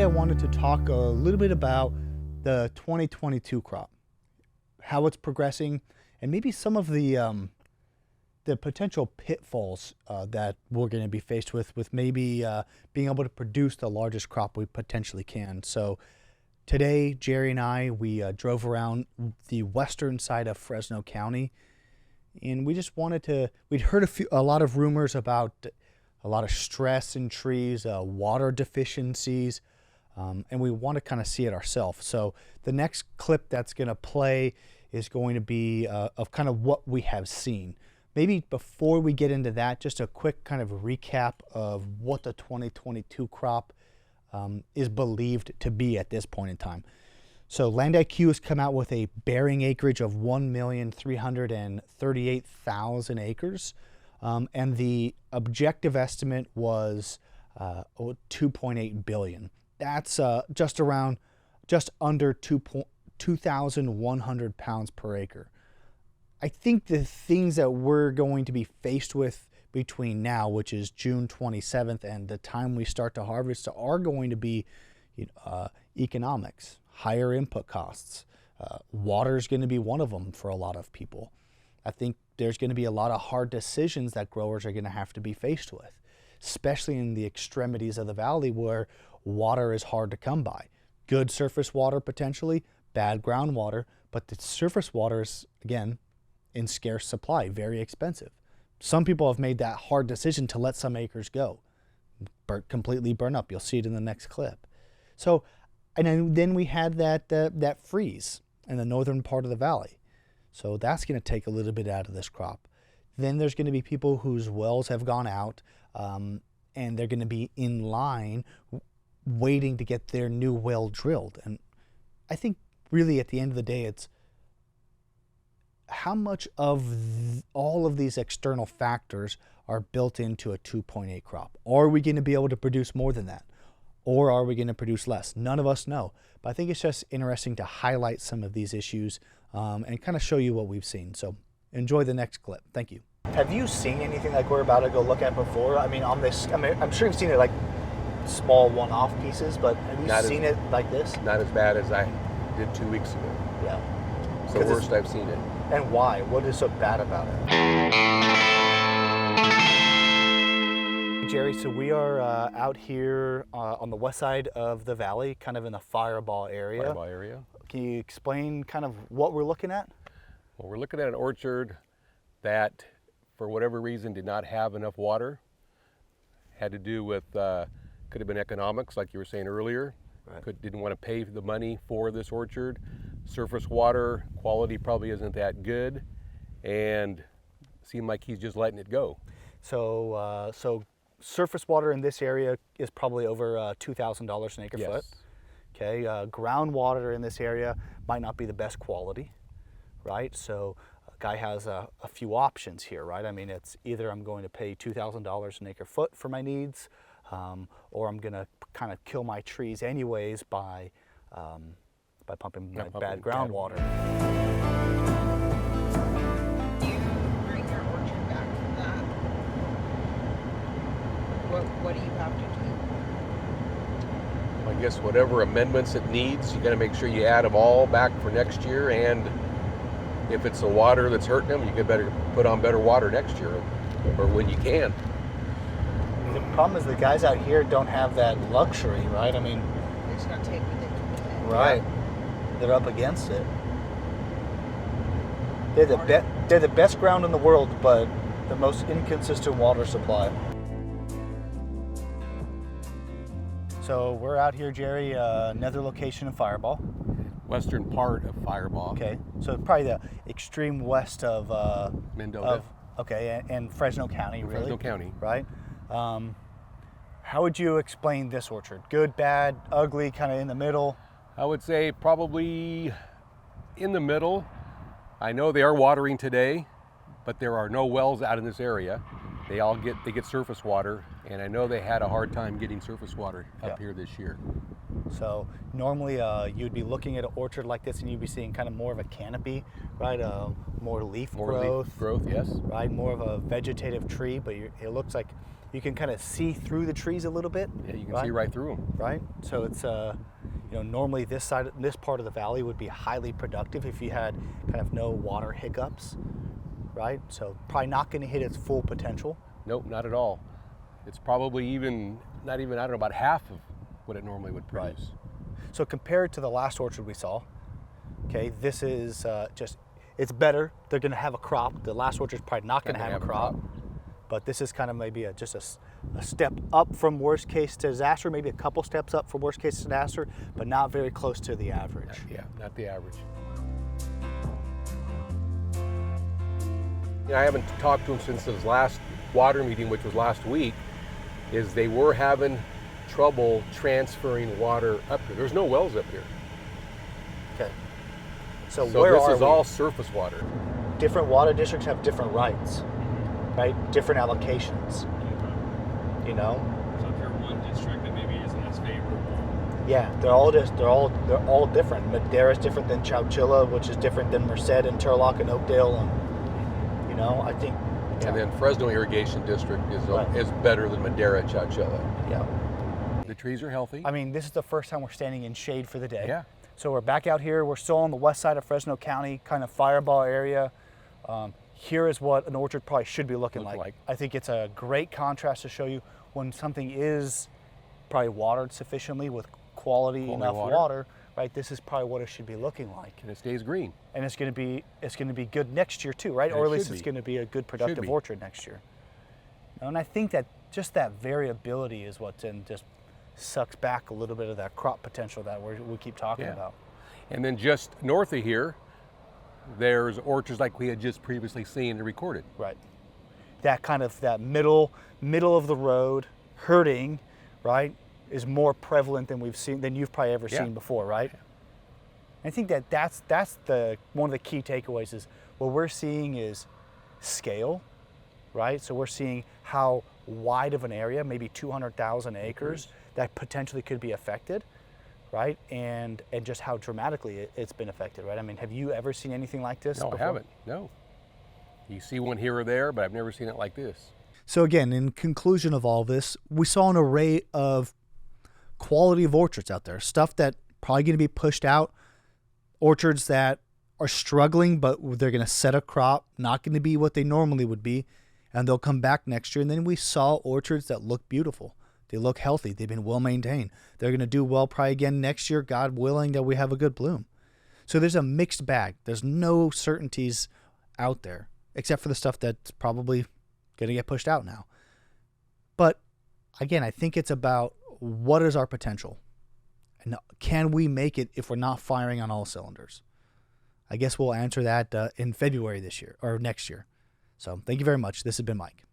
I wanted to talk a little bit about the 2022 crop, how it's progressing, and maybe some of the potential pitfalls that we're going to be faced with maybe being able to produce the largest crop we potentially can. So today, Jerry and I, we drove around the western side of Fresno County, and we just wanted to, we'd heard a lot of rumors about a lot of stress in trees, water deficiencies, and we want to kind of see it ourselves. So the next clip that's going to play is going to be of kind of what we have seen. Maybe before we get into that, just a quick kind of recap of what the 2022 crop is believed to be at this point in time. So Land IQ has come out with a bearing acreage of 1,338,000 acres. And the objective estimate was 2.8 billion. That's just under 2,100 pounds per acre. I think the things that we're going to be faced with between now, which is June 27th, and the time we start to harvest, are going to be economics, higher input costs. Water is going to be one of them for a lot of people. I think there's going to be a lot of hard decisions that growers are going to have to be faced with, especially in the extremities of the valley where water is hard to come by. Good surface water potentially, bad groundwater, but the surface water is, again, in scarce supply, very expensive. Some people have made that hard decision to let some acres go, completely burn up. You'll see it in the next clip. So, and then we had that freeze in the northern part of the valley. So that's going to take a little bit out of this crop. Then there's going to be people whose wells have gone out, and they're going to be in line waiting to get their new well drilled. And I think really at the end of the day, it's how much of all of these external factors are built into a 2.8 crop. Are we going to be able to produce more than that? Or are we going to produce less? None of us know. But I think it's just interesting to highlight some of these issues and kind of show you what we've seen. So enjoy the next clip. Thank you. Have you seen anything like we're about to go look at before? I mean, on this, I'm sure you've seen it like small one-off pieces, but have you seen it like this? Not as bad as I did 2 weeks ago. Yeah. It's the worst I've seen it. And why? What is so bad about it? Jerry, so we are out here on the west side of the valley, kind of in the Fireball area. Fireball area. Can you explain kind of what we're looking at? Well, we're looking at an orchard that, for whatever reason, did not have enough water. Had to do with, could have been economics, like you were saying earlier. Right. Didn't want to pay the money for this orchard. Surface water quality probably isn't that good, and seemed like he's just letting it go. So, surface water in this area is probably over $2,000 an acre foot. Okay, groundwater in this area might not be the best quality, right? So a guy has a few options here, right? I mean, it's either I'm going to pay $2,000 an acre foot for my needs, or I'm going to kind of kill my trees anyways by pumping my bad groundwater. Do you bring your orchard back from that? What do you have to do? I guess whatever amendments it needs, you got to make sure you add them all back for next year. And if it's the water that's hurting them, you could better put on better water next year, or when you can. The problem is the guys out here don't have that luxury, right? I mean, they're just gonna take what they can get. Right. Yeah. They're up against it. They're the best ground in the world, but the most inconsistent water supply. So we're out here, Jerry, another location in Fireball. Western part of Fireball. Okay, so probably the extreme west of Mendota. And Fresno County, really. Fresno County. Right. How would you explain this orchard? Good, bad, ugly, kind of in the middle? I would say probably in the middle. I know they are watering today, but there are no wells out in this area. They get surface water, and I know they had a hard time getting surface water up here this year. So normally you'd be looking at an orchard like this and you'd be seeing kind of more of a canopy, right? More leaf growth. Leaf growth, yes. Right, more of a vegetative tree, but it looks like you can kind of see through the trees a little bit. Yeah, you can see right through them. Right, so it's normally this part of the valley would be highly productive if you had kind of no water hiccups, right? So probably not going to hit its full potential. Nope, not at all. It's probably not even, I don't know, about half of what it normally would produce. Right. So compared to the last orchard we saw, okay, this is it's better. They're going to have a crop. The last orchard's probably not going to have a crop. But this is kind of maybe just a step up from worst case disaster, maybe a couple steps up from worst case disaster, but not very close to the average. Yeah, not the average. I haven't talked to them since his last water meeting, which was last week, is they were having trouble transferring water up here. There's no wells up here. Okay. So So where this are is we? all surface water. Different water districts have different rights, right? Different allocations, you know? So if you're one district that maybe isn't as favorable. Yeah, they're all different. Madera's different than Chowchilla, which is different than Merced and Turlock and Oakdale, and I think. Yeah. And then Fresno Irrigation District Right. is better than Madera, Chowchilla. Yeah. The trees are healthy. I mean, this is the first time we're standing in shade for the day. Yeah. So we're back out here. We're still on the west side of Fresno County, kind of Fireball area. Here is what an orchard probably should be looking like. I think it's a great contrast to show you when something is probably watered sufficiently with quality enough water, right? This is probably what it should be looking like. And it stays green. And it's going to be good next year too, right? And Or it at least should it's be. going to be a good productive be. orchard next year. And I think that just that variability is what's just sucks back a little bit of that crop potential that we keep talking Yeah. about. And then just north of here, there's orchards like we had just previously seen and recorded. Right. That kind of that middle of the road herding, right, is more prevalent than you've probably ever Yeah. seen before, right? I think that's the one of the key takeaways is what we're seeing is scale, right? So we're seeing how wide of an area, maybe 200,000 acres, that potentially could be affected, right? And just how dramatically it's been affected, right? I mean, have you ever seen anything like this No, before? I haven't. No. You see one here or there, but I've never seen it like this. So again, in conclusion of all this, we saw an array of quality of orchards out there, stuff that probably going to be pushed out, orchards that are struggling, but they're going to set a crop, not going to be what they normally would be, and they'll come back next year. And then we saw orchards that look beautiful. They look healthy. They've been well maintained. They're going to do well probably again next year, God willing, that we have a good bloom. So there's a mixed bag. There's no certainties out there, except for the stuff that's probably going to get pushed out now. But again, I think it's about what is our potential? And can we make it if we're not firing on all cylinders? I guess we'll answer that in February this year or next year. So thank you very much. This has been Mike.